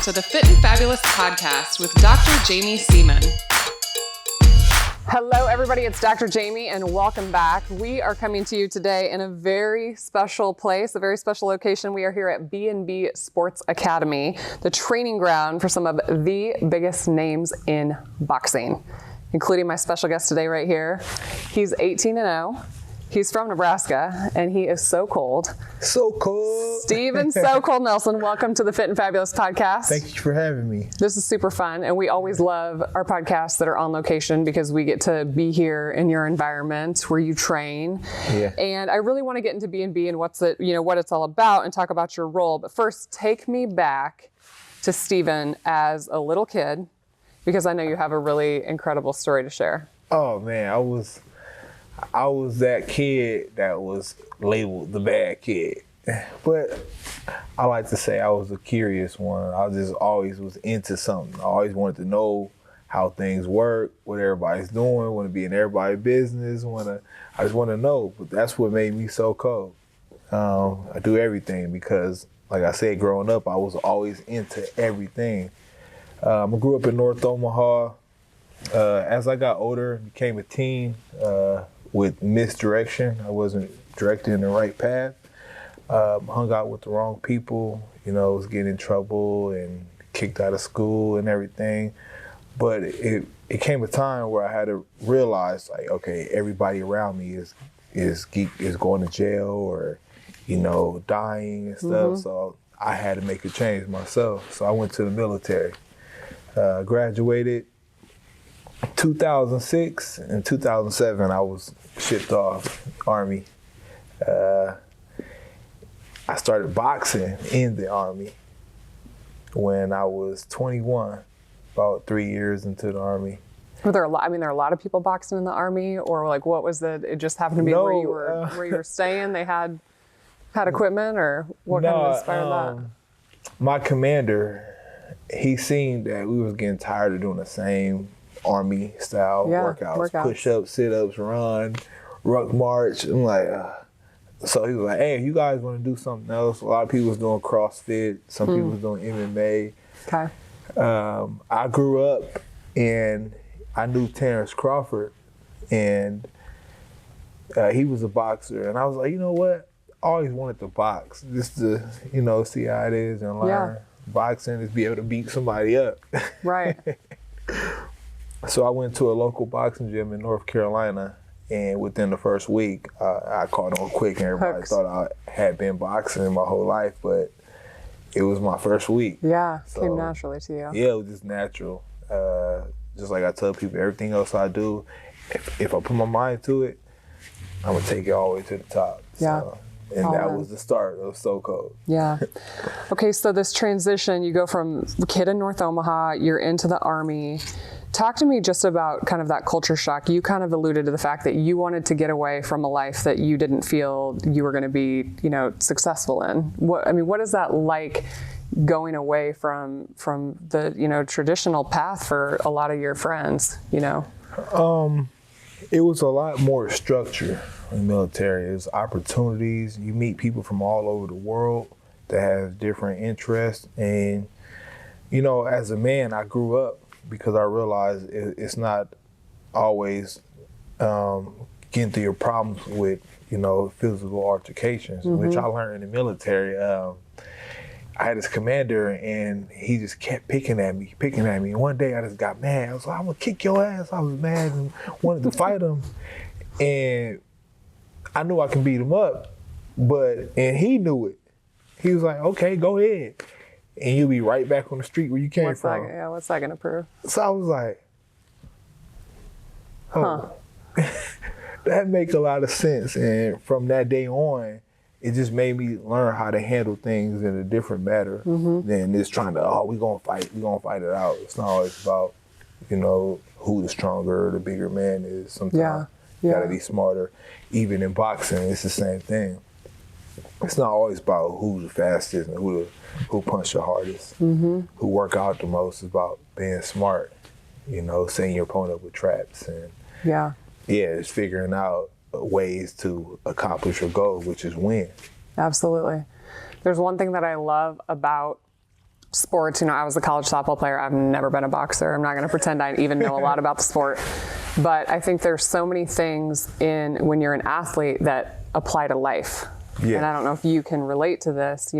to the Fit and Fabulous podcast with Dr. Jaime Seaman. Hello, everybody. It's Dr. Jaime, and welcome back. We are coming to you today in a very special place, a very special location. We are here at B&B Sports Academy, the training ground for some of the biggest names in boxing, including my special guest today right here. He's 18-0. He's from Nebraska, and he is so cold. So cold. Steven So Cold Nelson, welcome to the Fit and Fabulous podcast. Thank you for having me. This is super fun, and we always love our podcasts that are on location because we get to be here in your environment where you train. Yeah. And I really want to get into B&B and what it's all about and talk about your role. But first, take me back to Steven as a little kid, because I know you have a really incredible story to share. Oh man, I was that kid that was labeled the bad kid. But I like to say I was a curious one. I just always was into something. I always wanted to know how things work, what everybody's doing, want to be in everybody's business, I just want to know. But that's what made me so cold. I do everything because, like I said, growing up, I was always into everything. I grew up in North Omaha. As I got older, became a teen with misdirection. I wasn't directed in the right path. Hung out with the wrong people, was getting in trouble and kicked out of school and everything. But it came a time where I had to realize, like, okay, everybody around me is going to jail or, dying and stuff. Mm-hmm. So I had to make a change myself. So I went to the military, graduated 2006. In 2007, I was shipped off Army. I started boxing in the Army when I was 21, about 3 years into the Army. Were there a lot of people boxing in the Army, or like what was it just happened to be where you were staying? They had equipment, or what kind of inspired that? My commander, he seen that we was getting tired of doing the same Army style workouts, push-ups, sit-ups, run, ruck march. I'm like, so he was like, hey, if you guys want to do something else, a lot of people was doing CrossFit, some people was doing MMA. Okay. I grew up and I knew Terrence Crawford, and he was a boxer, and I was like, you know what? I always wanted to box, just to, see how it is and learn. Yeah. Boxing is be able to beat somebody up. Right. So I went to a local boxing gym in North Carolina, and within the first week, I caught on quick, and everybody thought I had been boxing my whole life, but it was my first week. Yeah, so, came naturally to you. Yeah, it was just natural. Just like I tell people, everything else I do, if I put my mind to it, I'm going to take it all the way to the top. Yeah. So, and that was the start of So Cold. Yeah. Okay, so this transition, you go from kid in North Omaha, you're into the Army. Talk to me just about kind of that culture shock. You kind of alluded to the fact that you wanted to get away from a life that you didn't feel you were going to be, successful in. What is that like, going away from the, traditional path for a lot of your friends, It was a lot more structure in the military. There's opportunities. You meet people from all over the world that have different interests. And, as a man, I grew up because I realized it's not always getting through your problems with, physical altercations, which I learned in the military. I had this commander, and he just kept picking at me. And one day I just got mad. I was like, I'm gonna kick your ass. I was mad and wanted to fight him. And I knew I can beat him up, and he knew it. He was like, okay, go ahead. And you'll be right back on the street where you came from. What's that gonna prove? So I was like, that makes a lot of sense. And from that day on, it just made me learn how to handle things in a different manner than just trying to, we're going to fight it out. It's not always about, who the stronger or the bigger man is. Sometimes you got to be smarter. Even in boxing, it's the same thing. It's not always about who's the fastest and who punch the hardest, who work out the most. It's about being smart, setting your opponent up with traps. And it's figuring out ways to accomplish your goal, which is win. Absolutely. There's one thing that I love about sports, I was a college softball player. I've never been a boxer. I'm not going to pretend I even know a lot about the sport. But I think there's so many things when you're an athlete that apply to life. Yeah. And I don't know if you can relate to this,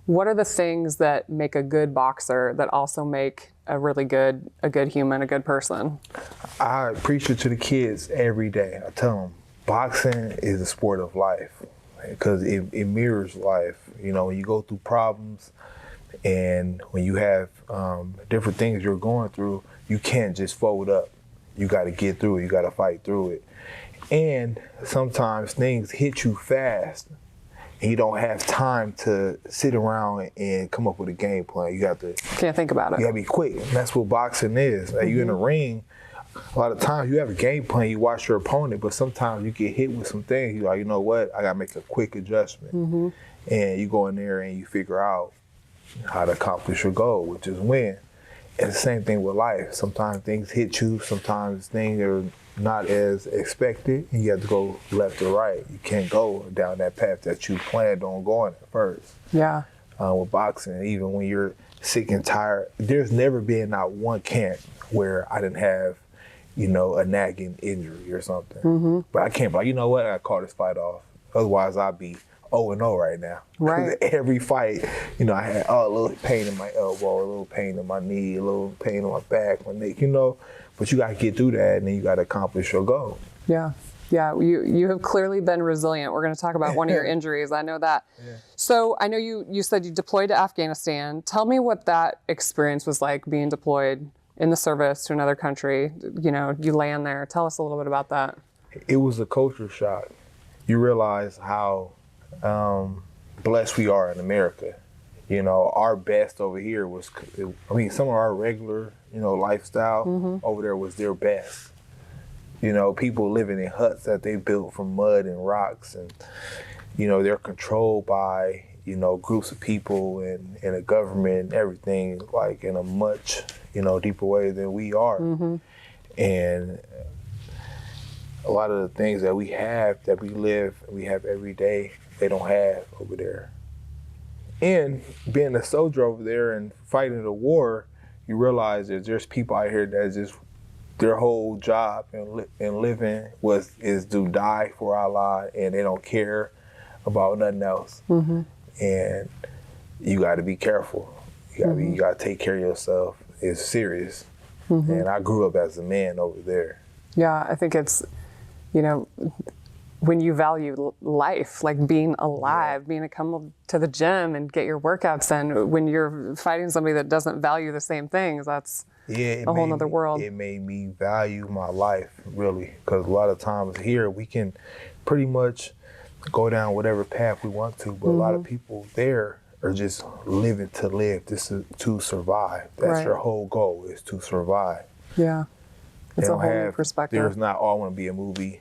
what are the things that make a good boxer that also make a good human, a good person? I preach it to the kids every day. I tell them, boxing is a sport of life because it mirrors life. When you go through problems and when you have different things you're going through, you can't just fold up. You got to get through it. You got to fight through it. And sometimes things hit you fast and you don't have time to sit around and come up with a game plan. You have to. Can't think about it. You got to be quick. And that's what boxing is. Like, you're in the ring. A lot of times you have a game plan, you watch your opponent, but sometimes you get hit with some things. You're like, you know what? I got to make a quick adjustment. And you go in there and you figure out how to accomplish your goal, which is win. And the same thing with life. Sometimes things hit you. Sometimes things are not as expected, and you have to go left or right. You can't go down that path that you planned on going at first. Yeah. With boxing, even when you're sick and tired, there's never been not one camp where I didn't have, a nagging injury or something. But I can't be like, you know what? I call this fight off. Otherwise, I'd be 0-0 right now. Right. Every fight, I had a little pain in my elbow, a little pain in my knee, a little pain in my back, my neck, But you got to get through that, and then you got to accomplish your goal. Yeah. Yeah, you have clearly been resilient. We're going to talk about one of your injuries. I know that. Yeah. So I know you said you deployed to Afghanistan. Tell me what that experience was like, being deployed in the service to another country. You land there. Tell us a little bit about that. It was a culture shock. You realize how blessed we are in America. Our best over here was, some of our regular, lifestyle over there was their best. People living in huts that they built from mud and rocks, and, they're controlled by, groups of people and a government and everything, like in a much, deeper way than we are. And a lot of the things that we have, that we have every day, they don't have over there. And being a soldier over there and fighting the war, you realize that there's people out here that just their whole job and living is to die for Allah, and they don't care about nothing else. And you got to be careful. You got to take care of yourself. It's serious. And I grew up as a man over there. Yeah, I think it's, when you value life, like being alive, being to come to the gym and get your workouts in, when you're fighting somebody that doesn't value the same things, that's a whole nother world. It made me value my life, really, because a lot of times here we can pretty much go down whatever path we want to, but a lot of people there are just living to live, just to survive. That's your whole goal, is to survive. Yeah, it's a whole new perspective. There's not, I want to be a movie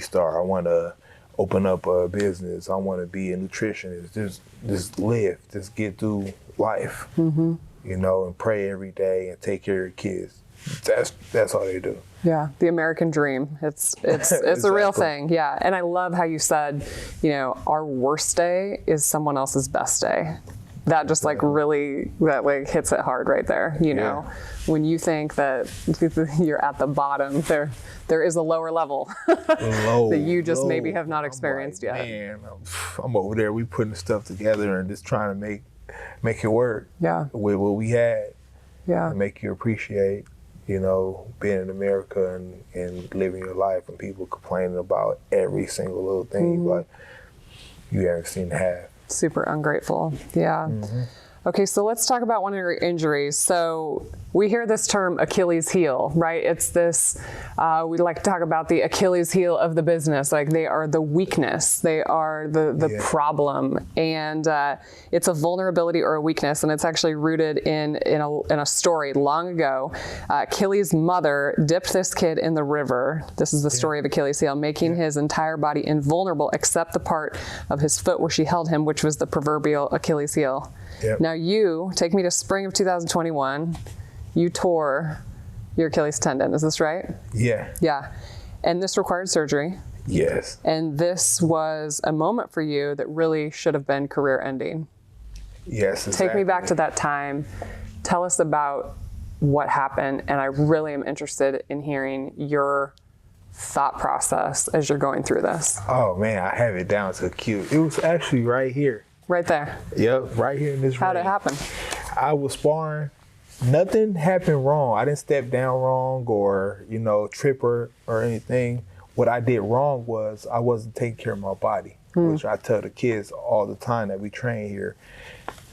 star. I want to open up a business. I want to be a nutritionist. Just live. Just get through life. And pray every day and take care of your kids. That's all they do. Yeah, the American dream. It's exactly. A real thing. Yeah, and I love how you said, our worst day is someone else's best day. That just really hits it hard right there. When you think that you're at the bottom, there is a lower level that you just maybe have not experienced yet. Man, I'm over there. We putting stuff together and just trying to make it work. Yeah. With what we had. Yeah. And make you appreciate, being in America and living your life, and people complaining about every single little thing like you haven't seen half. Super ungrateful. Yeah. Okay, so let's talk about one of your injuries. So we hear this term Achilles heel, right? It's this, we like to talk about the Achilles heel of the business. Like, they are the weakness. They are the problem. And it's a vulnerability or a weakness. And it's actually rooted in a story long ago. Achilles' mother dipped this kid in the river. This is the story of Achilles' heel, making his entire body invulnerable except the part of his foot where she held him, which was the proverbial Achilles heel. Yep. Now you, take me to spring of 2021, you tore your Achilles tendon. Is this right? Yeah. Yeah. And this required surgery. Yes. And this was a moment for you that really should have been career ending. Yes, exactly. Take me back to that time. Tell us about what happened, and I really am interested in hearing your thought process as you're going through this. Oh man, I have it down to cute. It was actually right here. Right there. Yep, right here in this room. How'd it happen? I was sparring. Nothing happened wrong. I didn't step down wrong or, trip or anything. What I did wrong was I wasn't taking care of my body, which I tell the kids all the time that we train here.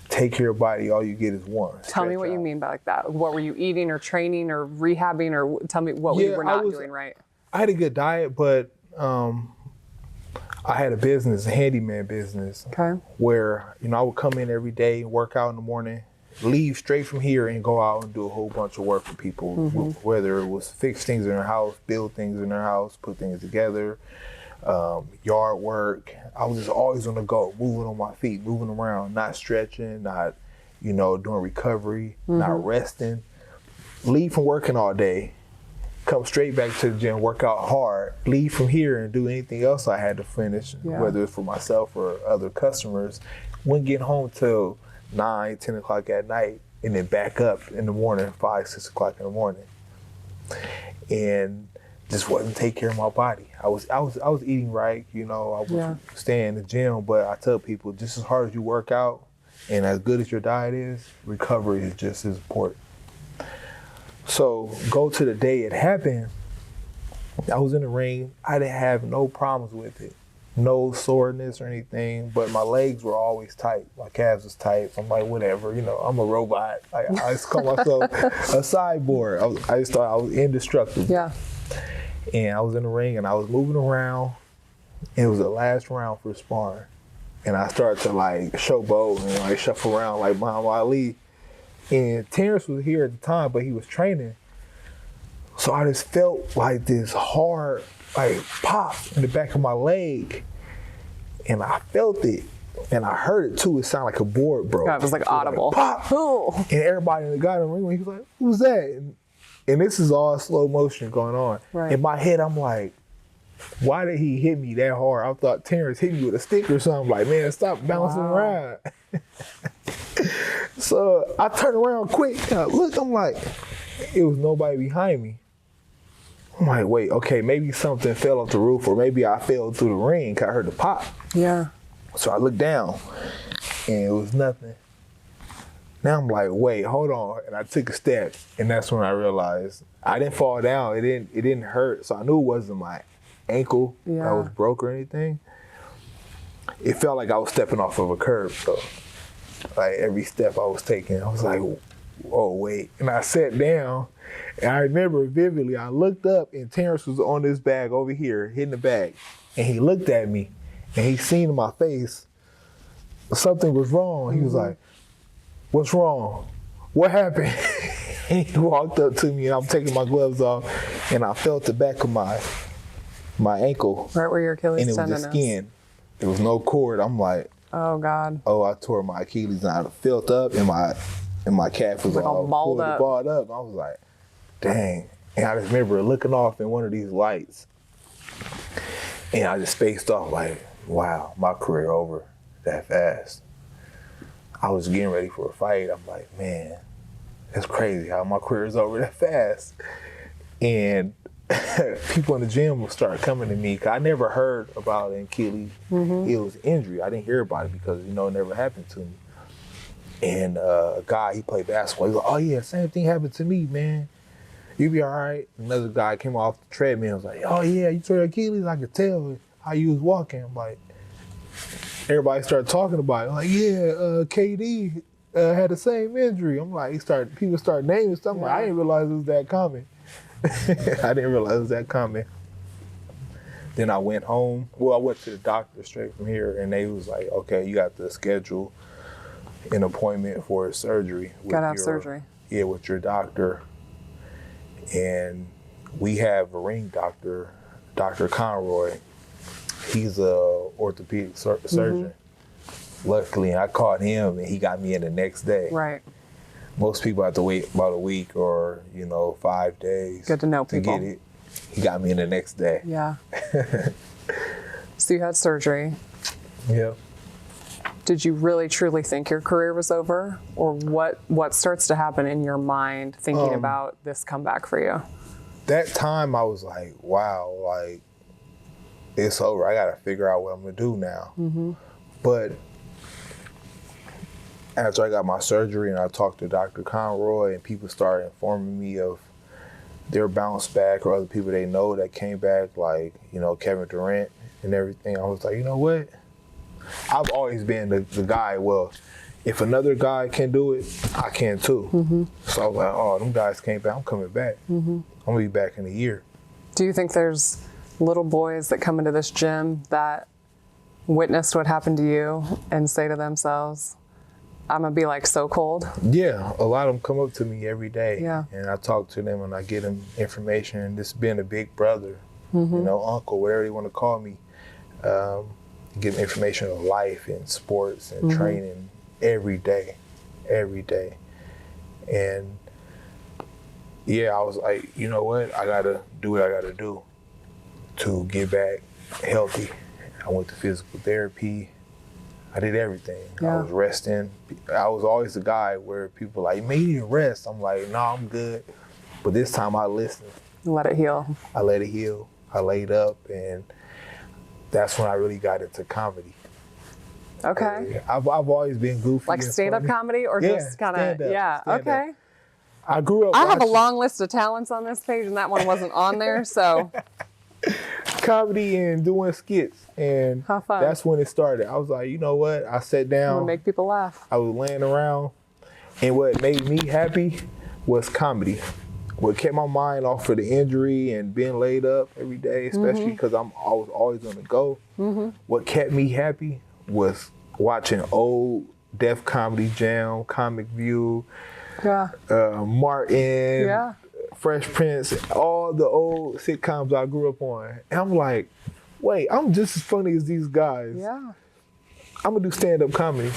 Take care of your body, all you get is one. Tell me what you mean by like that. What were you eating or training or rehabbing, or tell me what we were not doing right? I had a good diet, but I had a business, a handyman business, where, I would come in every day, work out in the morning, leave straight from here and go out and do a whole bunch of work for people, whether it was fix things in their house, build things in their house, put things together, yard work. I was just always on the go, moving on my feet, moving around, not stretching, not, doing recovery, not resting. Leave from working all day, come straight back to the gym, work out hard, leave from here and do anything else I had to finish, whether it's for myself or other customers. Wouldn't get home till 9, 10 o'clock at night, and then back up in the morning, 5, 6 o'clock in the morning. And just wasn't taking care of my body. I was eating right, I was staying in the gym, but I tell people just as hard as you work out and as good as your diet is, recovery is just as important. So go to the day it happened. I was in the ring. I didn't have no problems with it. No soreness or anything, but my legs were always tight. My calves was tight. I'm like, whatever, I'm a robot. I just call myself a cyborg. I just thought I was indestructible. Yeah. And I was in the ring and I was moving around. It was the last round for sparring. And I started to showboat and shuffle around like Muhammad Ali. And Terrence was here at the time, but he was training. So I just felt like this hard, pop in the back of my leg. And I felt it. And I heard it too. It sounded like a board broke. Yeah, it was like audible. Pop! Ooh. And everybody in the guy in the ring, he was like, who's that? And this is all slow motion going on. Right. In my head, I'm like, why did he hit me that hard? I thought Terrence hit me with a stick or something. Like, man, stop bouncing around. So I turned around quick and I looked, I'm like, it was nobody behind me. I'm like, wait, okay, maybe something fell off the roof or maybe I fell through the ring because I heard the pop. Yeah. So I looked down and it was nothing. Now I'm like, wait, hold on. And I took a step and that's when I realized I didn't fall down. It didn't hurt. So I knew it wasn't my ankle that was broke or anything. It felt like I was stepping off of a curb. So every step I was taking, I was like, oh, wait. And I sat down and I remember vividly, I looked up and Terrence was on this bag over here, hitting the bag. And he looked at me and he seen in my face something was wrong. He was like, what's wrong? What happened? And he walked up to me and I'm taking my gloves off and I felt the back of my ankle. Right where your Achilles tendon is. And it was the skin. There was no cord. I'm like, oh God. Oh, I tore my Achilles and I felt up and my calf was all balled up. I was like, dang. And I just remember looking off in one of these lights and I just spaced off like, wow, my career over that fast. I was getting ready for a fight. I'm like, man, that's crazy how my career is over that fast. And people in the gym will start coming to me because I never heard about an Achilles heels injury. I didn't hear about it because, it never happened to me. And a guy, he played basketball. He's like, oh yeah, same thing happened to me, man. You be all right. Another guy came off the treadmill. Was like, oh yeah, you tore your Achilles? I could tell how you was walking. I'm like, everybody started talking about it. I'm like, yeah, KD had the same injury. I'm like, people started naming stuff. I'm like, I didn't realize it was that common. I didn't realize it was that common. Then I went home. Well, I went to the doctor straight from here, and they was like, okay, you got to schedule an appointment for a surgery. Gotta have surgery. Yeah, with your doctor. And we have a ring doctor, Dr. Conroy. He's a orthopedic surgeon. Luckily, I caught him, and he got me in the next day. Right. Most people have to wait about a week or, 5 days. Good to know people. To get it. He got me in the next day. Yeah. So you had surgery. Yeah. did you really truly think your career was over? Or what starts to happen in your mind thinking about this comeback for you? That time I was like, wow, like, it's over. I got to figure out what I'm going to do now. But after I got my surgery and I talked to Dr. Conroy and people started informing me of their bounce back or other people they know that came back, like, you know, Kevin Durant and everything, I was like, you know what? I've always been the guy, well, if another guy can do it, I can too. So I was like, oh, them guys came back, I'm coming back. I'm going to be back in a year. Do you think there's little boys that come into this gym that witnessed what happened to you and say to themselves, I'm going to be like so cold? Yeah, a lot of them come up to me every day. Yeah. And I talk to them and I get them information. And this being a big brother, you know, uncle, whatever you want to call me, give them information of life and sports and training every day. And yeah, I was like, you know what? I got to do what I got to do to get back healthy. I went to physical therapy. I did everything. Yeah. I was resting. I was always the guy where people like, man, you need to rest. I'm like, no, I'm good. But this time I listened. Let it heal. I let it heal. I laid up, and that's when I really got into comedy. Okay. I've always been goofy. Like stand-up comedy or just kind of, stand-up. okay. I grew up I have a watching long list of talents on this page, and that one wasn't on there, so. comedy and doing skits, and How fun. that's when it started. I was like, you know what? I sat I'm down. gonna make people laugh. I was laying around, and what made me happy was comedy. What kept my mind off of the injury and being laid up every day, especially because I was always on the go. What kept me happy was watching old Def Comedy Jam, Comic View, Yeah. Martin, Yeah. Fresh Prince, all the old sitcoms I grew up on. And I'm like, wait, I'm just as funny as these guys. Yeah. I'm gonna do stand-up comedy.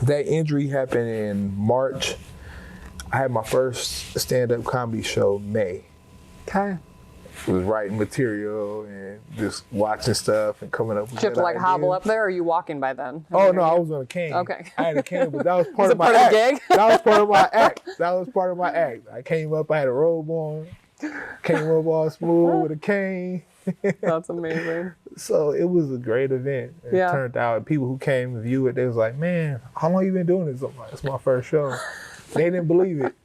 That injury happened in March. I had my first stand-up comedy show May. Okay. It was writing material and just watching stuff and coming up with Did you have to like hobble up there, or are you walking by then? Oh no, I was on a cane. Okay. I had a cane, but that was part Was of it my part of act. the gig? That was part of my act. That was part of my act. I came up, I had a robe on, came up all smooth with a cane. That's amazing. So it was a great event. It turned out people who came to view it, they was like, man, how long you been doing this? I'm like, it's my first show. They didn't believe it.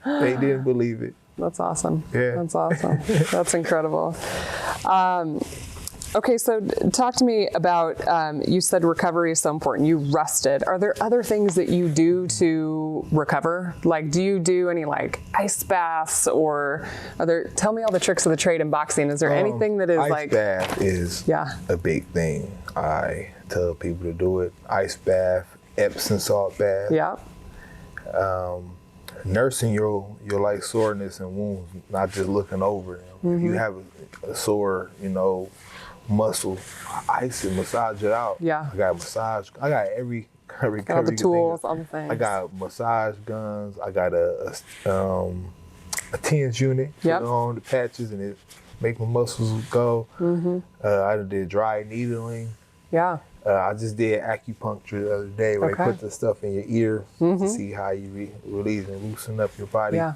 They didn't believe it. That's awesome. Yeah. That's awesome. That's incredible. Okay, so talk to me about, you said recovery is so important. You rested. Are there other things that you do to recover? Like, do you do any like ice baths, or tell me all the tricks of the trade in boxing. Is there anything that is ice like. bath is a big thing. I tell people to do it. Ice bath, Epsom salt bath. Yeah. Nursing your like soreness and wounds, not just looking over them. If you have a sore, muscle, ice it, massage it out. Yeah. I got massage. I got every recovery. All the tools, all the things. I got massage guns. I got a TENS unit. Yep. Put on the patches and it make my muscles go. I did dry needling. Yeah. I just did acupuncture the other day where they put the stuff in your ear to see how you release and loosen up your body. Yeah.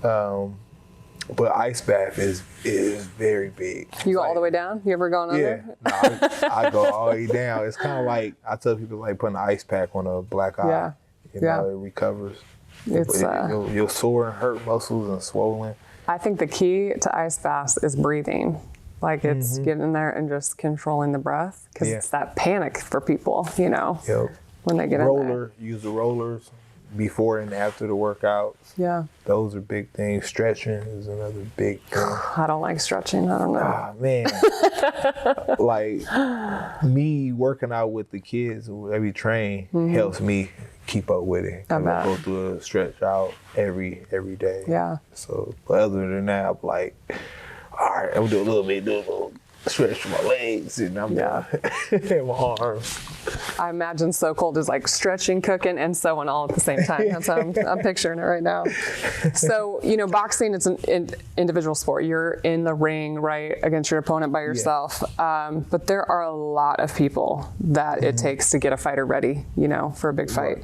But ice bath is very big. You go all the way down? You ever gone under? Yeah, I go all the way down. It's kind of like, I tell people like putting an ice pack on a black eye. Yeah. It recovers. It's you'll sore and hurt muscles and swollen. I think the key to ice baths is breathing. Like it's getting in there and just controlling the breath, because it's that panic for people, when they get in there. Use the rollers before and after the workouts. Yeah. Those are big things. Stretching is another big thing. I don't like stretching. I don't know. Ah, man. Like me working out with the kids who we train helps me keep up with it. I go through a stretch out every day. Yeah. So, but other than that, I'm like, all right, I'm gonna do a little bit, stretch my legs and I'm done. And my arms. I imagine So Cold is like stretching, cooking, and sewing all at the same time. That's how I'm picturing it right now. So, boxing, it's an individual sport. You're in the ring, right, against your opponent by yourself. But there are a lot of people that it takes to get a fighter ready, for a big fight.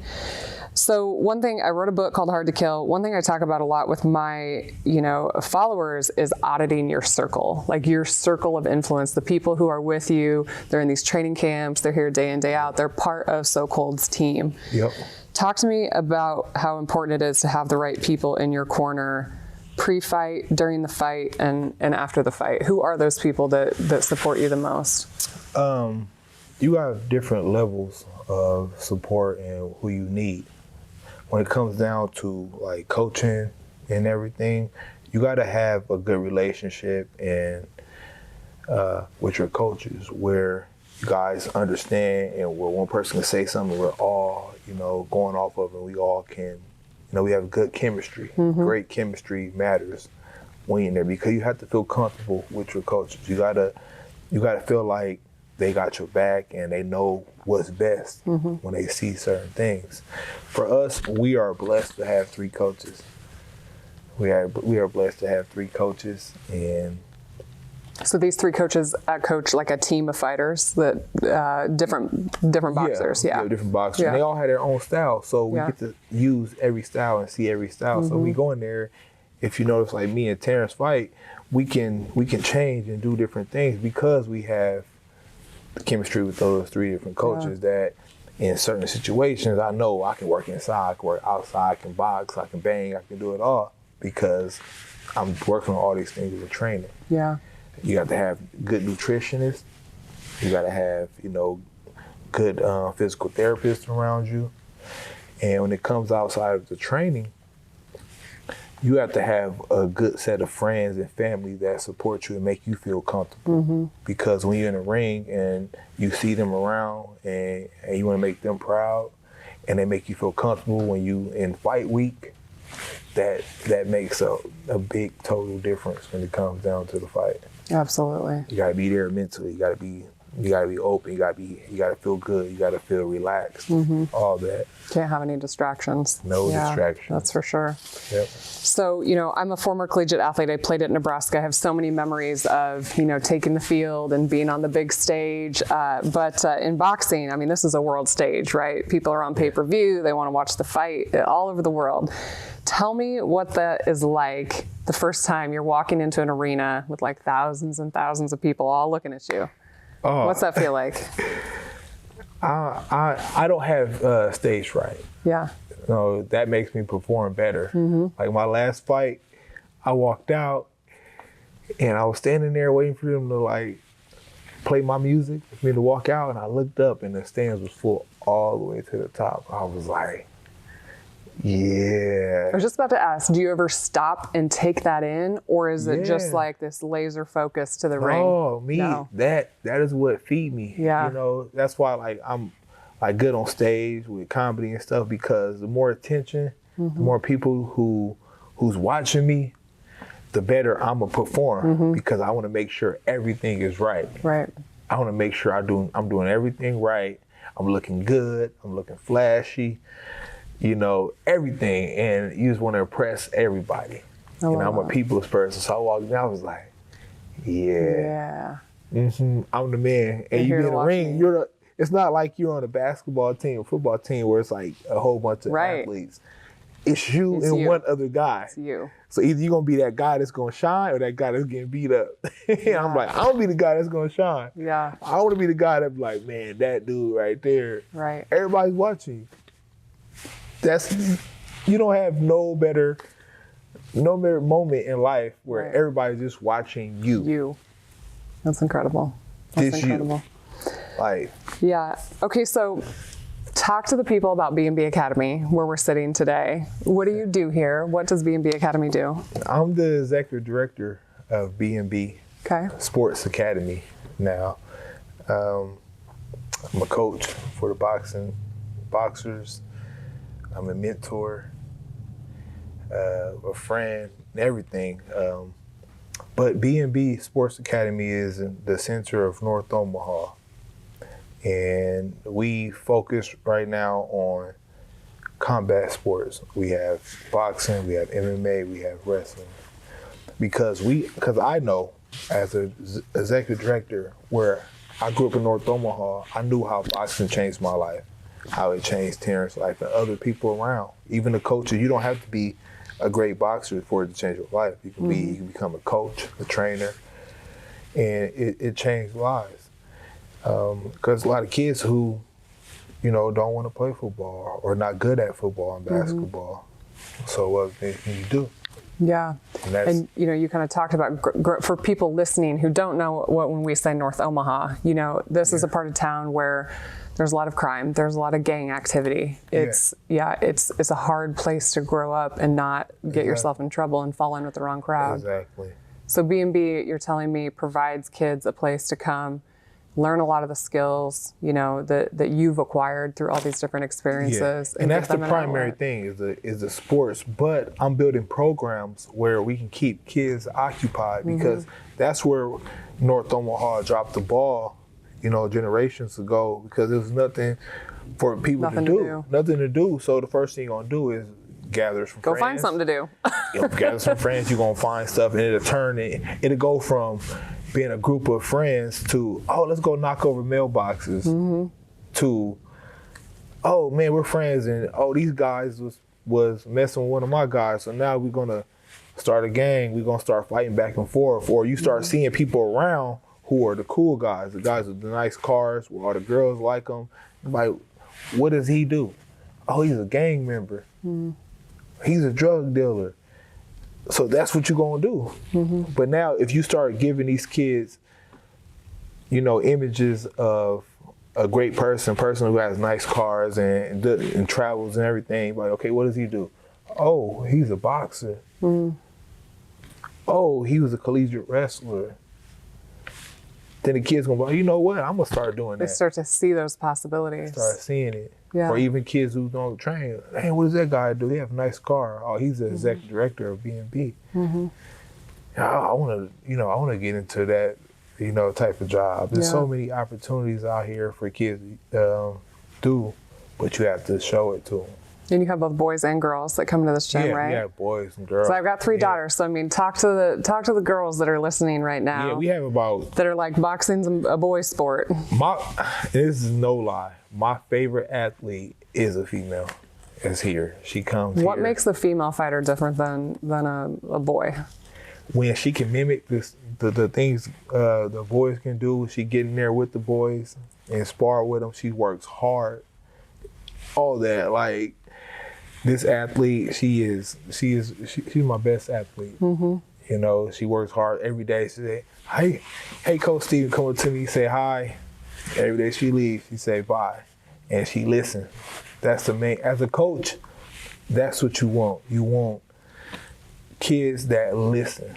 So one thing, I wrote a book called Hard to Kill. One thing I talk about a lot with my, followers is auditing your circle, like your circle of influence, the people who are with you. They're in these training camps. They're here day in, day out. They're part of So Cold's team. Yep. Talk to me about how important it is to have the right people in your corner pre-fight, during the fight, and after the fight. Who are those people that support you the most? You have different levels of support and who you need. When it comes down to like coaching and everything, you got to have a good relationship and with your coaches where you guys understand and where one person can say something we're all, going off of, and we all can, we have good chemistry. Great chemistry matters when you're in there because you have to feel comfortable with your coaches. You gotta feel like they got your back and they know what's best when they see certain things. For us, we are blessed to have 3 coaches. We are blessed to have 3 coaches, and so these 3 coaches coach like a team of fighters that different boxers. Yeah, different boxers. And they all have their own style, so we get to use every style and see every style. So we go in there. If you notice, like me and Terrence fight, we can change and do different things because we have chemistry with those 3 different coaches that in certain situations, I know I can work inside, I can work outside, I can box, I can bang, I can do it all because I'm working on all these things as a trainer. Yeah. You got to have good nutritionists. You got to have, good physical therapists around you. And when it comes outside of the training, you have to have a good set of friends and family that support you and make you feel comfortable. Because when you're in a ring and you see them around and you want to make them proud and they make you feel comfortable when you in fight week, that makes a big total difference when it comes down to the fight. Absolutely. You gotta be there mentally. You gotta be open. You gotta feel good. You gotta feel relaxed. All that. Can't have any distractions. No distractions. That's for sure. Yep. So, I'm a former collegiate athlete. I played at Nebraska. I have so many memories of, taking the field and being on the big stage. But in boxing, this is a world stage, right? People are on pay-per-view. They want to watch the fight all over the world. Tell me what that is like the first time you're walking into an arena with like thousands and thousands of people all looking at you. Oh. What's that feel like? I don't have stage fright. Yeah. That makes me perform better. Like my last fight, I walked out and I was standing there waiting for them to like play my music for me to walk out, and I looked up and the stands was full all the way to the top. I was like, yeah. I was just about to ask, do you ever stop and take that in, or is it just like this laser focus to the ring? No, that is what feed me. Yeah. That's why like I'm like good on stage with comedy and stuff, because the more attention, the more people who's watching me, the better I'm gonna perform, because I want to make sure everything is right. Right. I want to make sure I'm doing everything right. I'm looking good. I'm looking flashy. Everything, and you just want to impress everybody. I'm a people's person, so I walked in, I was like, yeah. I'm the man. And you be in the ring, it's not like you're on a basketball team or football team where it's like a whole bunch of athletes. It's you and one other guy. It's you. So either you're going to be that guy that's going to shine or that guy that's getting beat up. I'm like, I want to be the guy that's going to shine. Yeah. I want to be the guy that's like, man, that dude right there. Right. Everybody's watching you. You don't have no better moment in life where everybody's just watching you. That's incredible. That's incredible. Yeah. Okay, so talk to the people about B&B Academy, where we're sitting today. What do you do here? What does B&B Academy do? I'm the executive director of B&B Sports Academy now. I'm a coach for the boxers. I'm a mentor, a friend, everything. But B&B Sports Academy is in the center of North Omaha. And we focus right now on combat sports. We have boxing, we have MMA, we have wrestling. Because I know as an executive director where I grew up in North Omaha, I knew how boxing changed my life, how it changed Terrence's life and other people around. Even the coaches, you don't have to be a great boxer for it to change your life. You can you can become a coach, a trainer, and it changed lives. Because a lot of kids who, don't want to play football or not good at football and basketball. So what can you do? Yeah, and you kind of talked about, for people listening who don't know when we say North Omaha, this is a part of town where there's a lot of crime, there's a lot of gang activity. It's a hard place to grow up and not get yourself in trouble and fall in with the wrong crowd. Exactly. So B&B, you're telling me, provides kids a place to come, learn a lot of the skills, that you've acquired through all these different experiences. And that's the primary thing is the sports. But I'm building programs where we can keep kids occupied because that's where North Omaha dropped the ball, generations ago, because there was nothing for people to do. Nothing to do. So the first thing you're gonna do is gather some friends. Go find something to do. Gather some friends. You're gonna find stuff, and it'll go from being a group of friends to, let's go knock over mailboxes, to, man, we're friends, and these guys was messing with one of my guys, so now we're gonna start a gang, we're gonna start fighting back and forth. Or you start seeing people around who are the cool guys, the guys with the nice cars, where all the girls like them. Like, what does he do? Oh, he's a gang member. He's a drug dealer. So that's what you're gonna do. But now if you start giving these kids, images of a great person who has nice cars and travels and everything, like, okay, what does he do? Oh, he's a boxer. Oh, he was a collegiate wrestler. Then the kids gonna be, you know what, I'm gonna start doing that. They start to see those possibilities. Start seeing it. Yeah. Or even kids who don't train. Man, what does that guy do? He have a nice car. Oh, he's the executive director of B&B. I want to get into that, type of job. There's so many opportunities out here for kids to do, but you have to show it to them. And you have both boys and girls that come to this gym, right? Yeah, boys and girls. So I've got 3 daughters. So I mean, talk to the girls that are listening right now. Yeah, we have about that are like boxing's a boy sport. This is no lie. My favorite athlete is a female. Is here. She comes. What here. makes the female fighter different than a boy? When she can mimic the things the boys can do, she get in there with the boys and spar with them. She works hard. All that, like. This athlete, she's my best athlete. She works hard every day. She say, hey, Coach Steve, come up to me, say hi. Every day she leaves, she say bye, and she listens. That's the main. As a coach, that's what you want. You want kids that listen,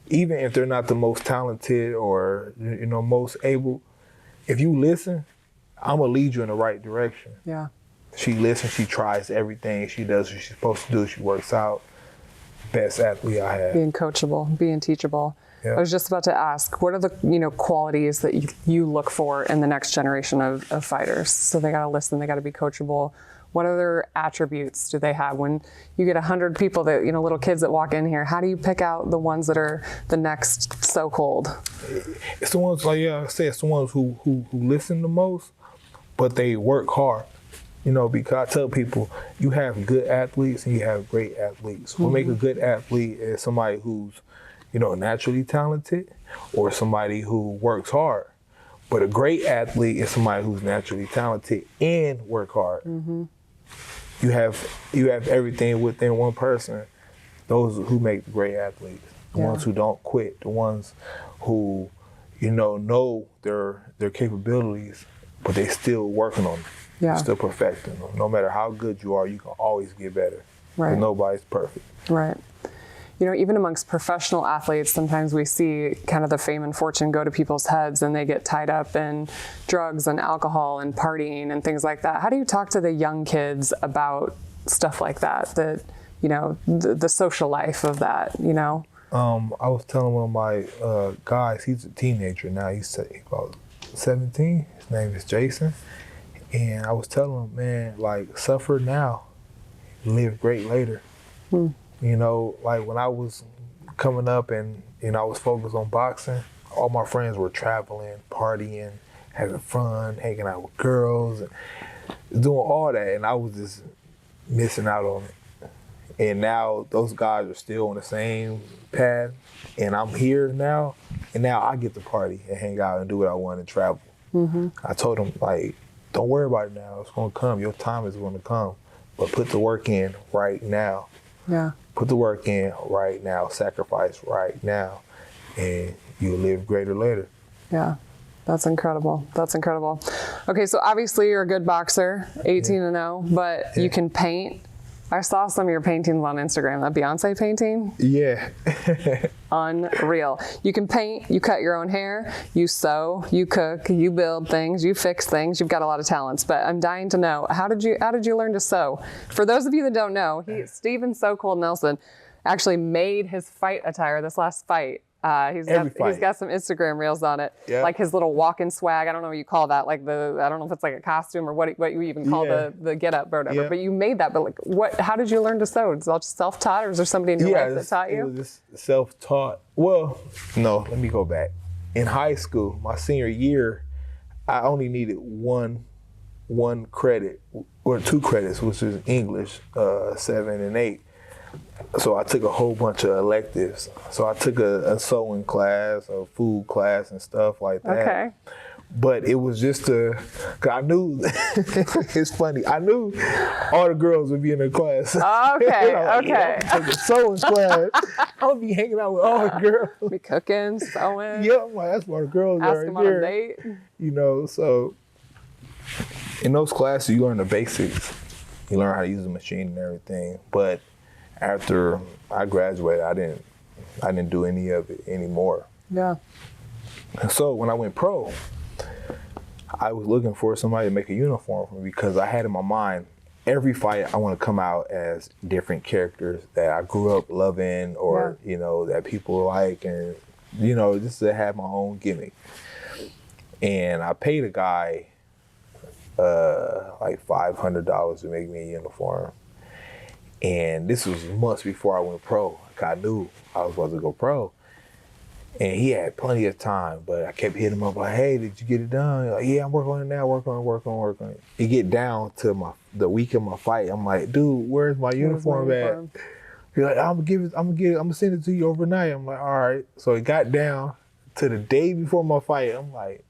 even if they're not the most talented or most able. If you listen, I'm gonna lead you in the right direction. Yeah. She listens, she tries everything, she does what she's supposed to do, she works out. Best athlete I have. Being coachable, being teachable. Yeah. I was just about to ask, what are the qualities that you look for in the next generation of fighters? So they gotta listen, they gotta be coachable. What other attributes do they have? When you get 100 people that, little kids that walk in here, how do you pick out the ones that are the next so-called? It's the ones, like I said, it's the ones who listen the most, but they work hard. Because I tell people, you have good athletes and you have great athletes. What make a good athlete is somebody who's, naturally talented or somebody who works hard. But a great athlete is somebody who's naturally talented and work hard. You have everything within one person. Those who make the great athletes. The ones who don't quit. The ones who, know their capabilities, but they still working on them. Yeah. Still perfecting them. No matter how good you are, you can always get better. Right. Nobody's perfect. Right. Even amongst professional athletes, sometimes we see kind of the fame and fortune go to people's heads and they get tied up in drugs and alcohol and partying and things like that. How do you talk to the young kids about stuff like that, the social life of that, I was telling one of my guys, he's a teenager now. He's about 17. His name is Jason. And I was telling him, man, like, suffer now, live great later. You know, like when I was coming up and, you know, I was focused on boxing, all my friends were traveling, partying, having fun, hanging out with girls, and doing all that. And I was just missing out on it. And now those guys are still on the same path, and I'm here now, and now I get to party and hang out and do what I want and travel. I told them, like, don't worry about it now. It's going to come. Your time is going to come. But put the work in right now. Yeah. Put the work in right now. Sacrifice right now, and you'll live greater later. Yeah. That's incredible. That's incredible. Okay, so obviously you're a good boxer, 18-0, but you can paint. I saw some of your paintings on Instagram, that Beyonce painting. Yeah. Unreal. You can paint, you cut your own hair, you sew, you cook, you build things, you fix things. You've got a lot of talents, but I'm dying to know, how did you learn to sew? For those of you that don't know, Steven So Cold Nelson actually made his fight attire this last fight. He's got some Instagram reels on it, like his little walk-in swag. I don't know what you call that, like I don't know if it's like a costume or what you even call the get-up or whatever. But you made that. But like, how did you learn to sew? Was it all just self-taught, or was there somebody in your life that taught you? It was just self-taught. Well, no, let me go back. In high school, my senior year, I only needed one credit or 2 credits, which is English, 7 and 8. So I took a whole bunch of electives. So I took a sewing class, a food class, and stuff like that. Okay. But it was just cause I knew, it's funny, I knew all the girls would be in the class. Okay, okay. I took a sewing class. I would be hanging out with all the girls. Be cooking, sewing. Yeah, I'm like, that's why the girls ask are them here. On a date. You know, so in those classes, you learn the basics. You learn how to use the machine and everything. But after I graduated, I didn't do any of it anymore. Yeah. And so when I went pro, I was looking for somebody to make a uniform for me because I had in my mind, every fight I want to come out as different characters that I grew up loving or, you know, that people like, and, you know, just to have my own gimmick. And I paid a guy like $500 to make me a uniform. And this was months before I went pro. I knew I was about to go pro. And he had plenty of time, but I kept hitting him up like, hey, did you get it done? Like, yeah, I'm working on it now, work on it. It get down to the week of my fight. I'm like, dude, where's my uniform at? He's like, I'm gonna send it to you overnight. I'm like, all right. So it got down to the day before my fight. I'm like,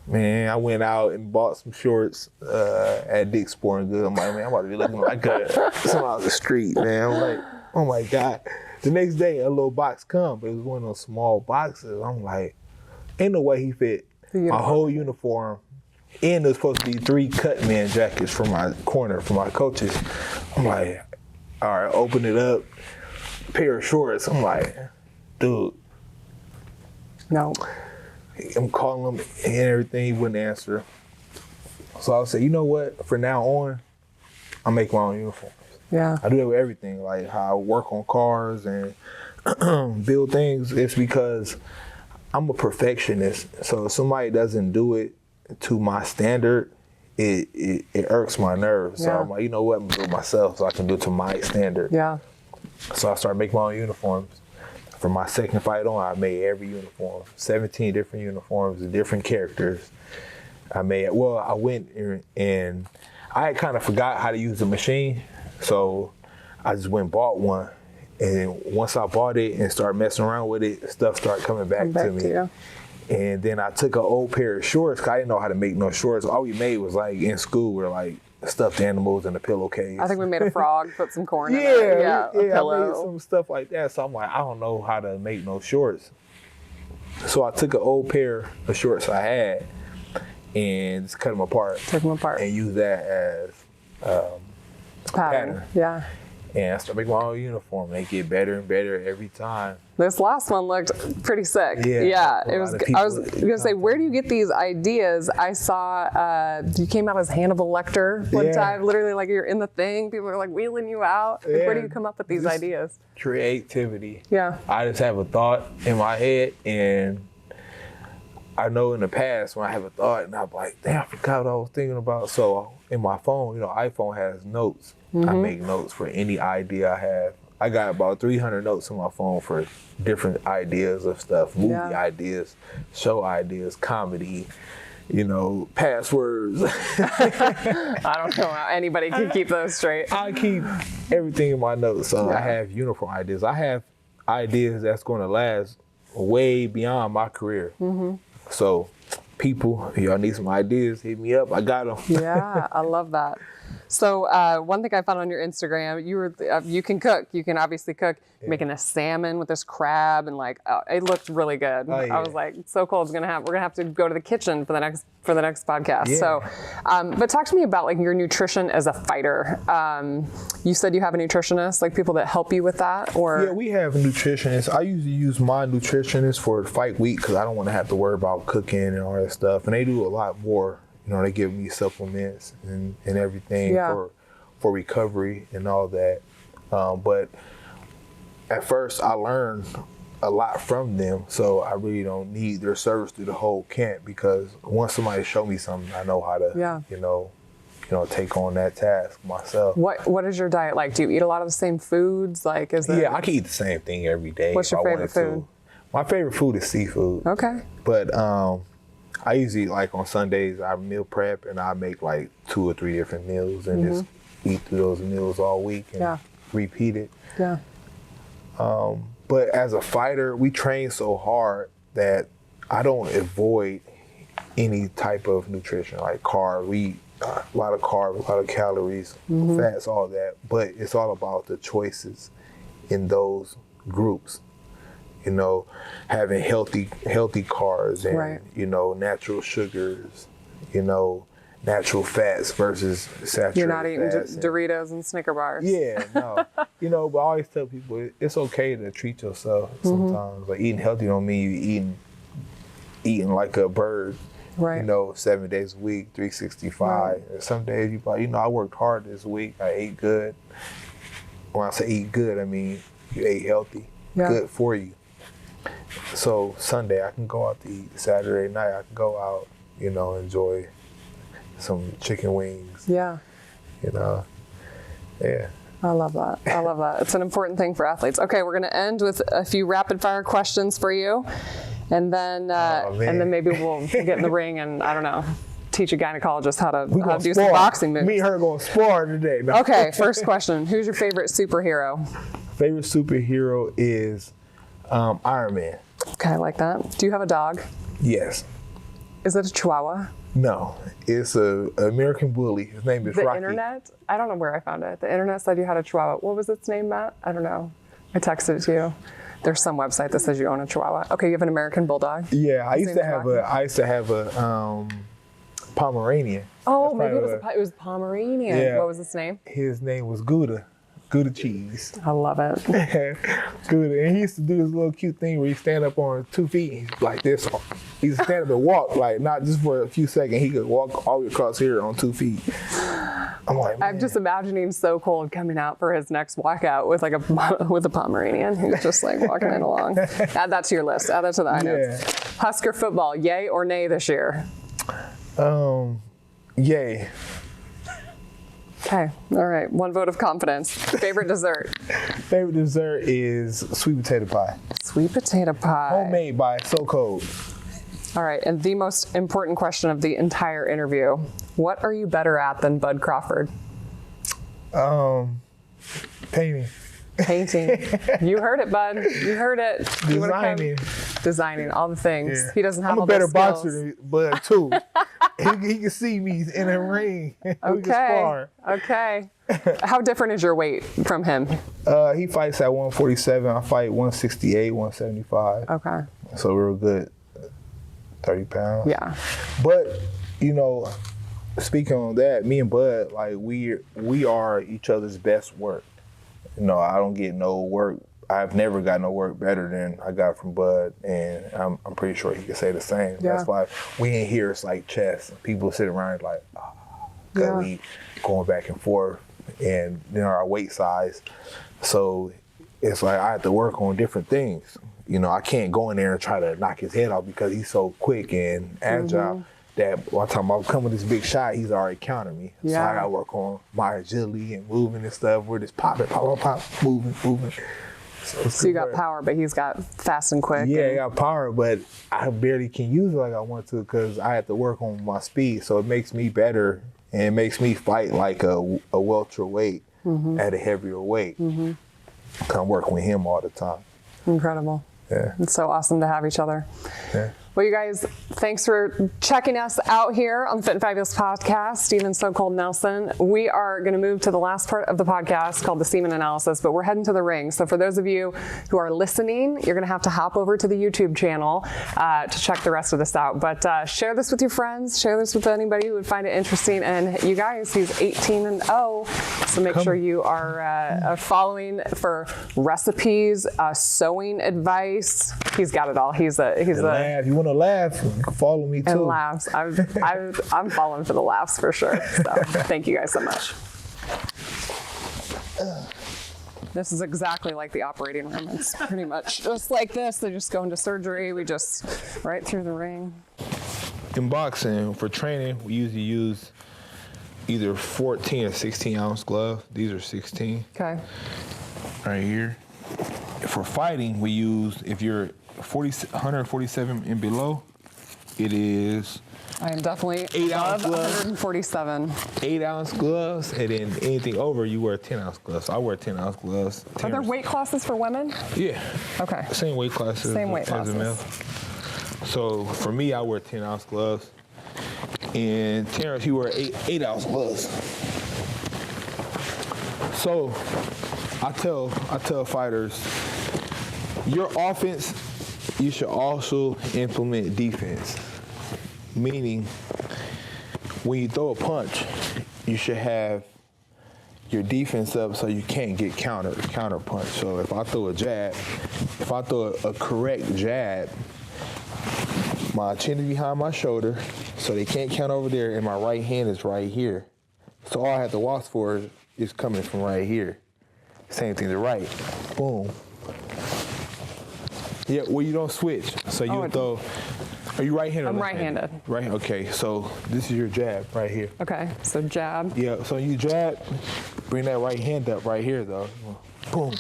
man, I went out and bought some shorts at Dick's Sporting Goods. I'm like, man, I'm about to be looking like something out the street, man. I'm like, oh my God. The next day, a little box come, but it was one of those small boxes. I'm like, ain't no way he fit my whole uniform. And there's supposed to be 3 cut man jackets for my corner, for my coaches. I'm like, all right, open it up, pair of shorts. I'm like, dude. No. I'm calling him and everything, he wouldn't answer. So I would say, you know what, from now on, I make my own uniforms. Yeah. I do that with everything, like how I work on cars and build things. It's because I'm a perfectionist. So if somebody doesn't do it to my standard, it irks my nerves. So I'm like, you know what, I'm gonna do it myself so I can do it to my standard. Yeah. So I started making my own uniforms. From my second fight on, I made every uniform, 17 different uniforms, different characters. I went and I had kind of forgot how to use the machine. So I just went and bought one. And once I bought it and started messing around with it, stuff started coming back to me. And then I took an old pair of shorts, because I didn't know how to make no shorts. All we made was like in school, were like stuffed animals in a pillowcase. I think we made a frog, put some corn in it. Yeah, I made some stuff like that. So I'm like, I don't know how to make no shorts. So I took an old pair of shorts I had and just cut them apart. Took them apart. And used that as pattern. Yeah. And I started making my own uniform. They get better and better every time. This last one looked pretty sick. Yeah. It was. I was gonna say, where do you get these ideas? I saw you came out as Hannibal Lecter one time. Literally, like you're in the thing. People are like wheeling you out. Like, where do you come up with these ideas? Creativity. Yeah. I just have a thought in my head, and I know in the past when I have a thought, and I'm like, damn, I forgot what I was thinking about. So in my phone, iPhone has notes. I make notes for any idea I have. I got about 300 notes on my phone for different ideas of stuff, movie ideas, show ideas, comedy, passwords. I don't know how anybody can keep those straight. I keep everything in my notes. So I have uniform ideas. I have ideas that's going to last way beyond my career. So people, if y'all need some ideas, hit me up. I got them. Yeah, I love that. So one thing I found on your Instagram, you can cook. You can obviously cook. You're making a salmon with this crab, and it looked really good. Oh, yeah. I was like, so cool. We're gonna have to go to the kitchen for the next podcast. Yeah. So, but talk to me about like your nutrition as a fighter. You said you have a nutritionist, like people that help you with that, or? Yeah, we have a nutritionist. I usually use my nutritionist for fight week because I don't want to have to worry about cooking and all that stuff, and they do a lot more. They give me supplements and everything for recovery and all that. But at first, I learned a lot from them, so I really don't need their service through the whole camp because once somebody show me something, I know how to, take on that task myself. What is your diet like? Do you eat a lot of the same foods? I can eat the same thing every day. What's your favorite food? My favorite food is seafood. Okay. But I usually, on Sundays, I meal prep and I make 2 or 3 different meals and just eat through those meals all week and repeat it. Yeah. But as a fighter, we train so hard that I don't avoid any type of nutrition, like carbs. We eat a lot of carbs, a lot of calories, fats, all that. But it's all about the choices in those groups. Having healthy carbs and, natural sugars, natural fats versus saturated You're not eating fats Doritos and Snicker bars. Yeah, no. But I always tell people it's okay to treat yourself sometimes. But eating healthy don't mean you eating like a bird, right? 7 days a week, 365. Right. Some days I worked hard this week. I ate good. When I say eat good, I mean you ate healthy, good for you. So Sunday I can go out to eat. Saturday night I can go out, enjoy some chicken wings. Yeah. Yeah. I love that. It's an important thing for athletes. Okay, we're going to end with a few rapid fire questions for you. And then maybe we'll get in the ring and, I don't know, teach a gynecologist how to do some boxing moves. Me and her going to spar today. No. Okay, first question. Who's your favorite superhero? Favorite superhero is Iron Man. Okay, I like that. Do you have a dog? Yes. Is it a Chihuahua? No, it's an American bully. His name is Rocky. The internet? I don't know where I found it. The internet said you had a Chihuahua. What was its name, Matt? I don't know. I texted it to you. There's some website that says you own a Chihuahua. Okay, you have an American Bulldog? Yeah, I used to have a Pomeranian. Oh, maybe it was Pomeranian. Yeah. What was its name? His name was Gouda. Gouda cheese. I love it. Gouda. And he used to do this little cute thing where he stand up on 2 feet and he's like this. He used to stand up and walk, not just for a few seconds. He could walk all the way across here on 2 feet. I'm like, man. I'm just imagining So Cold coming out for his next walkout with with a Pomeranian who's just walking it along. Add that to your list. Add that to the iNotes. Husker football, yay or nay this year? Yay. Okay. All right. 1 vote of confidence. Favorite dessert? Favorite dessert is sweet potato pie. Sweet potato pie. Homemade by So Cold. All right. And the most important question of the entire interview. What are you better at than Bud Crawford? Painting. Painting. You heard it, Bud. You heard it. Designing all the things. Yeah. He doesn't have all those skills. I'm a better boxer than Bud too. he can see me in a ring. We can spar. Okay. How different is your weight from him? He fights at 147. I fight 168, 175. Okay. So we're good. 30 pounds. Yeah. But speaking on that, me and Bud, we are each other's best work. You know, I don't get no work. I've never got no work better than I got from Bud, and I'm pretty sure he could say the same. Yeah. That's why we in here, it's like chess. People sit around like, cause we going back and forth, and you know our weight size. So it's like I have to work on different things. You know, I can't go in there and try to knock his head off because he's so quick and agile. That one time I was coming with this big shot, he's already countered me. So I gotta work on my agility and moving and stuff. We're just popping, moving. So you got power, but he's got fast and quick. Yeah, I got power, but I barely can use it like I want to because I have to work on my speed. So it makes me better and it makes me fight like a welterweight at a heavier weight. I'm working with him all the time. Incredible. Yeah. It's so awesome to have each other. Yeah. Well, you guys, thanks for checking us out here on the Fit and Fabulous podcast. Steven So Cold Nelson. We are going to move to the last part of the podcast called the semen analysis, but we're heading to the ring. So for those of you who are listening, you're going to have to hop over to the YouTube channel to check the rest of this out. But share this with your friends. Share this with anybody who would find it interesting. And you guys, he's 18-0. So make sure you are following for recipes, sewing advice. He's got it all. He's a Laugh. You want to laugh? Follow me too. And laughs. I'm following for the laughs for sure. So thank you guys so much. This is exactly like the operating room. It's pretty much just like this. They just go into surgery. We just right through the ring. In boxing, for training, we usually use either 14 or 16 ounce gloves. These are 16. Okay. Right here. For fighting, we use, if you're 147 and below, it is I am definitely 8 ounce above gloves. 147. 8 ounce gloves, and then anything over, you wear 10 ounce gloves. So I wear 10 ounce gloves. Are there weight classes for women? Yeah. Okay. Same weight classes. Same weight as a male. classes. So for me, I wear 10 ounce gloves. And Terrence, you wear 8 ounce gloves. So I tell fighters, your offense, you should also implement defense. Meaning, when you throw a punch, you should have your defense up so you can't get counter punch. So if I throw a jab, if I throw a correct jab, my chin is behind my shoulder, so they can't count over there, and my right hand is right here. So all I have to watch for is coming from right here. Same thing to right. Boom. Yeah, well, you don't switch. So you throw. Are you right-handed? I'm right-handed. Right. Okay. So this is your jab right here. Okay. So jab. Yeah. So you jab. Bring that right hand up right here, though. Boom.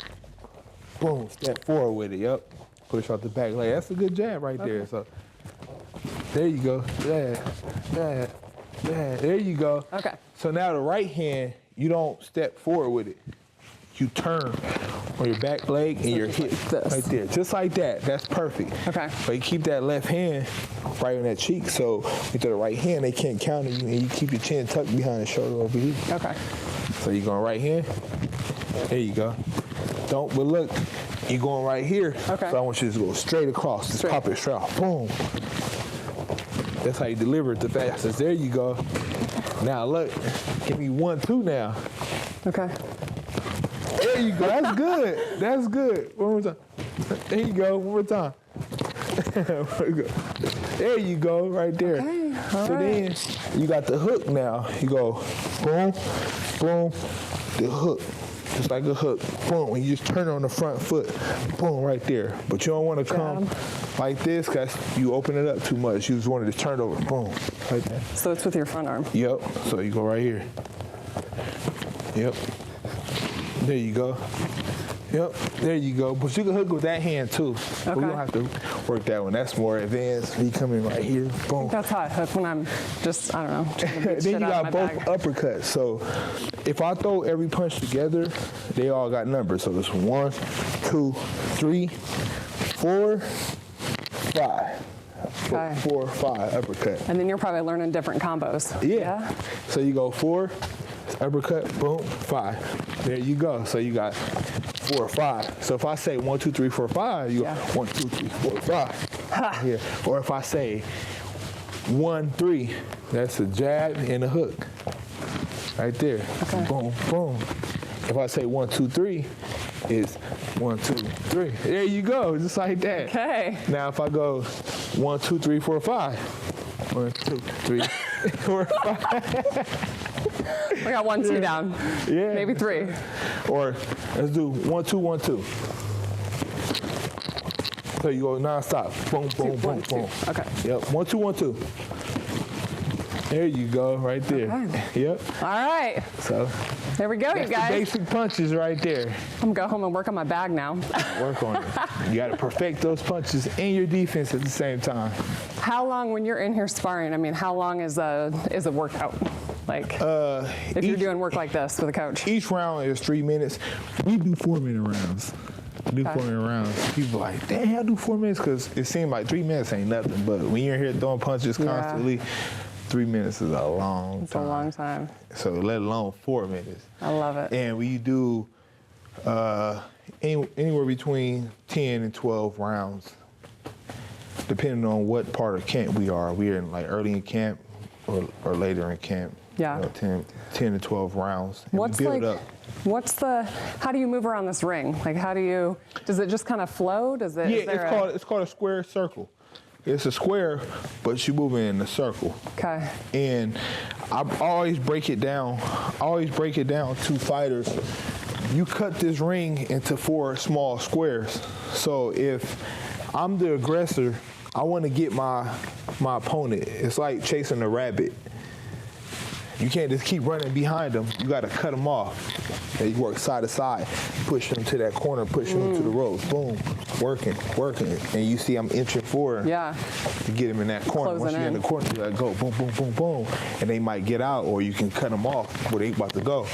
Boom. Step forward with it. Yep. Push out the back leg. That's a good jab right there. So there you go. Jab. There you go. Okay. So now the right hand, you don't step forward with it. You turn on your back leg and your hip right there, just like that. That's perfect. Okay. But you keep that left hand right on that cheek, so with the right hand, they can't counter you, and you keep your chin tucked behind the shoulder over here. Okay. So you're going right hand. There you go. But look, you're going right here. Okay. So I want you to go straight across. Just pop it straight off. Boom. That's how you deliver it the fastest. There you go. Now look, give me 1-2 now. Okay. There you go. That's good. That's good. One more time. There you go. One more time. There you go. Right there. Okay. All So right. then you got the hook now. You go boom, boom, the hook. Just like a hook. Boom. And you just turn it on the front foot. Boom, right there. But you don't want to come like this because you open it up too much. You just want to turn it over. Boom. Like that. So it's with your front arm. Yep. So you go right here. Yep. There you go. Yep, there you go. But you can hook with that hand too. Okay. We don't have to work that one. That's more advanced. You come in right here, boom. That's how I hook when I'm just, I don't know, trying to beat Then shit you out of got my both bag. uppercuts. So if I throw every punch together, they all got numbers. So it's 1, 2, 3, 4, 5. Okay. 4, 5 uppercut. And then you're probably learning different combos. Yeah. So you go 4, uppercut, boom, 5. There you go. So you got 4 or 5. So if I say 1, 2, 3, 4, 5, you go 1, 2, 3, 4, 5. Yeah. Or if I say 1, 3, that's a jab and a hook. Right there. Okay. Boom, boom. If I say 1, 2, 3, it's 1, 2, 3. There you go, just like that. Okay. Now if I go 1, 2, 3, 4, 5. 1, 2, 3, 4, 5. We got 1, 2 down. Yeah. Maybe 3. Or let's do 1, 2, 1, 2. So you go non-stop. Boom, boom, boom, boom. Okay. Yep. 1, 2, 1, 2. There you go, right there. Okay. Yep. All right. So there we go, you guys. The basic punches right there. I'm gonna go home and work on my bag now. Work on it. You got to perfect those punches and your defense at the same time. How long, when you're in here sparring? I mean, how long is a workout? Like, if you're doing work like this with a coach? Each round is 3 minutes. We do 4-minute rounds. Do 4-minute rounds. People are like, damn, I do 4 minutes, because it seems like 3 minutes ain't nothing. But when you're here throwing punches constantly, 3 minutes is a long time. It's a long time. So let alone 4 minutes. I love it. And we do anywhere between 10 and 12 rounds, depending on what part of camp we are. We're in like early in camp or later in camp. Yeah. 10 to 12 rounds. And What's we build like, up. how do you move around this ring? Like, does it just kind of flow? Does it? Yeah, it's called a square circle. It's a square, but you move in a circle. Okay. And I always break it down. To fighters. You cut this ring into 4 small squares. So if I'm the aggressor, I want to get my opponent. It's like chasing a rabbit. You can't just keep running behind them. You got to cut them off. Okay, you work side to side, push them to that corner, push them to the ropes. Boom, working. And you see I'm inching forward to get them in that corner. Once you're in the corner, you got to go boom, boom, boom, boom. And they might get out, or you can cut them off where they about to go.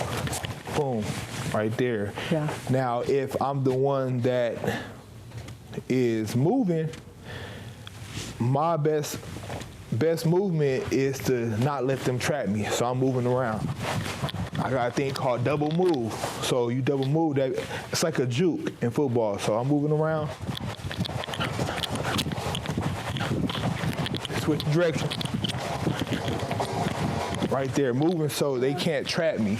Boom, right there. Yeah. Now, if I'm the one that is moving, my best movement is to not let them trap me. So I'm moving around. I got a thing called double move. So you double move, that it's like a juke in football. So I'm moving around. Switch direction. Right there, moving so they can't trap me.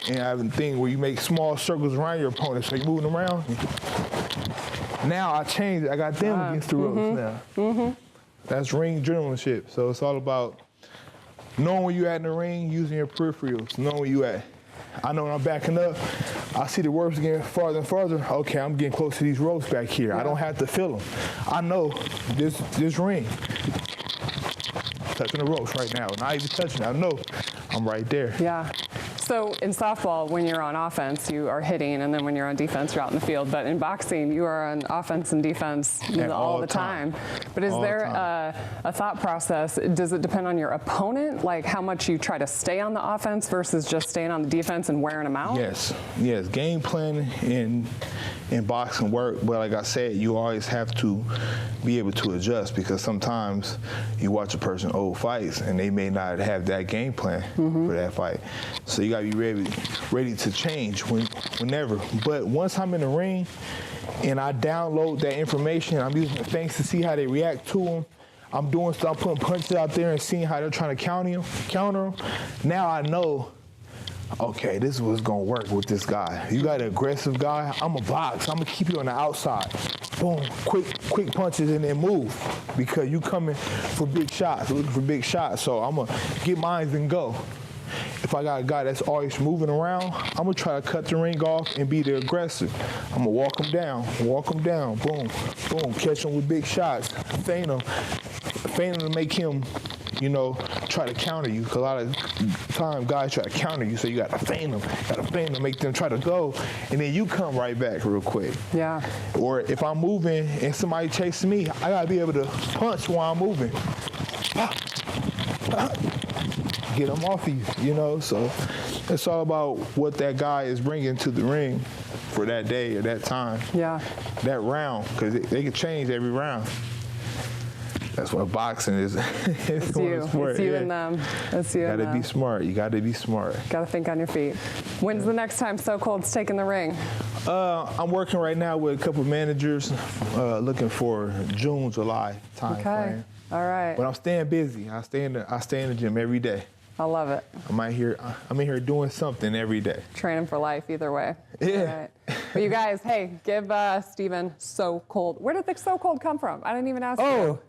And I have a thing where you make small circles around your opponent. So you're moving around. Now I changed it. I got them against the ropes now. That's ring adrenaline. So it's all about knowing where you at in the ring, using your peripherals, knowing where you at. I know when I'm backing up, I see the ropes getting farther and farther. Okay, I'm getting close to these ropes back here. I don't have to feel them. I know this ring. Touching the ropes right now. Not even touching it. I know I'm right there. Yeah. So in softball, when you're on offense, you are hitting, and then when you're on defense, you're out in the field. But in boxing, you are on offense and defense all the time. But is there a thought process? Does it depend on your opponent, like how much you try to stay on the offense versus just staying on the defense and wearing them out? Yes. Game planning in boxing work, but like I said, you always have to be able to adjust, because sometimes you watch a person old fights and they may not have that game plan for that fight. So you gotta be ready to change whenever. But once I'm in the ring and I download that information, I'm using things to see how they react to them. I'm doing stuff, I'm putting punches out there and seeing how they're trying to counter them. Now I know, okay, this is what's gonna work with this guy. You got an aggressive guy, I'm a box. I'm gonna keep you on the outside. Boom, quick punches and then move, because you coming for big shots, looking for big shots. So I'm gonna get mine and go. If I got a guy that's always moving around, I'm gonna try to cut the ring off and be the aggressor. I'm gonna walk him down, boom, boom, catch him with big shots, feint him to make him, try to counter you. Because a lot of time guys try to counter you, so you gotta feint them, make them try to go, and then you come right back real quick. Yeah. Or if I'm moving and somebody chasing me, I gotta be able to punch while I'm moving. Get them off of you, So it's all about what that guy is bringing to the ring for that day or that time. Yeah. That round, because they can change every round. That's what boxing is. It's you. It's you and them. It's you and them. Be smart. You got to be smart. Got to think on your feet. When's the next time So Cold's taking the ring? I'm working right now with a couple of managers, looking for June, July time frame. All right. But I'm staying busy. I stay in the gym every day. I love it. I'm in here doing something every day. Training for life either way. Yeah. All right. Well, you guys, hey, give Steven So Cold. Where did the So Cold come from? I didn't even ask you. Oh,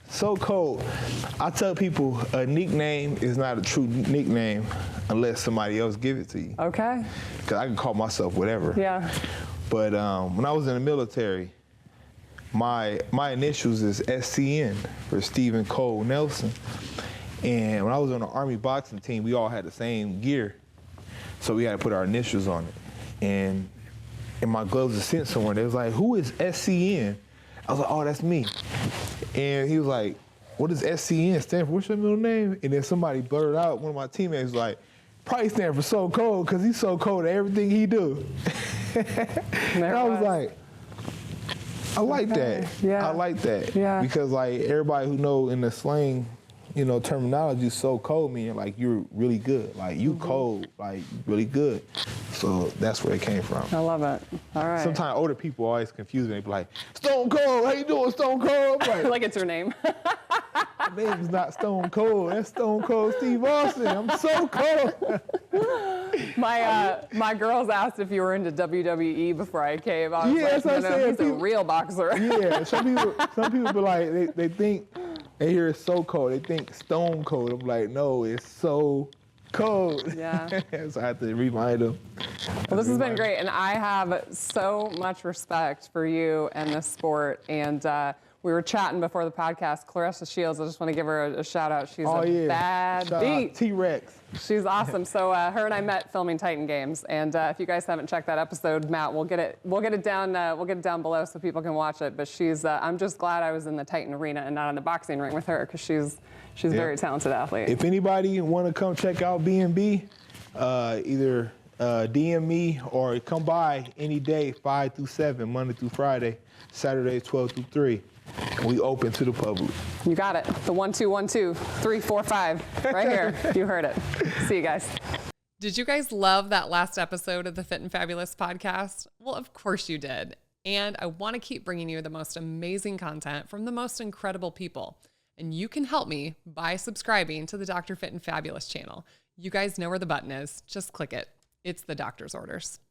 So Cold. I tell people a nickname is not a true nickname unless somebody else give it to you. Okay. Because I can call myself whatever. Yeah. But when I was in the military, my initials is SCN for Stephen Cole Nelson. And when I was on the Army boxing team, we all had the same gear. So we had to put our initials on it. And in my gloves were sent somewhere. They was like, who is SCN? I was like, oh, that's me. And he was like, what does SCN stand for? What's your middle name? And then somebody blurted out, one of my teammates was like, probably stand for So Cold because he's so cold at everything he do. And I was like, I like that. Yeah. I like that. Yeah. Because like everybody who know in the slang, terminology, so cold meaning like you're really good. Like you cold, like really good. So that's where it came from. I love it. All right. Sometimes older people always confuse me. They be like, Stone Cold, how you doing, Stone Cold? I'm like, Like it's your name. my name's not Stone Cold. That's Stone Cold Steve Austin. I'm so cold. My girls asked if you were into WWE before I came. I was Yes, like, I no, said he's a real boxer. Yeah, some people be like, they think, they hear it's So Cold, they think Stone Cold. I'm like, no, it's So Cold. Yeah. So I have to remind them. Well, this has been great, and I have so much respect for you and this sport. And we were chatting before the podcast. Clarissa Shields, I just want to give her a shout out. She's bad Shout beat. out T-Rex. She's awesome. So her and I met filming Titan Games, and if you guys haven't checked that episode, Matt, we'll get it down below so people can watch it. But she's I'm just glad I was in the Titan arena and not in the boxing ring with her because she's a very talented athlete. If anybody want to come check out B&B, either DM me or come by any day, 5 through 7, Monday through Friday, Saturdays 12 through 3. We open to the public. You got it. The 1 2 1 2 3 4 5 right here. You heard it. See you guys. Did you guys love that last episode of the Fit and Fabulous podcast? Well, of course you did. And I want to keep bringing you the most amazing content from the most incredible people. And you can help me by subscribing to the Dr. Fit and Fabulous channel. You guys know where the button is. Just click it. It's the doctor's orders.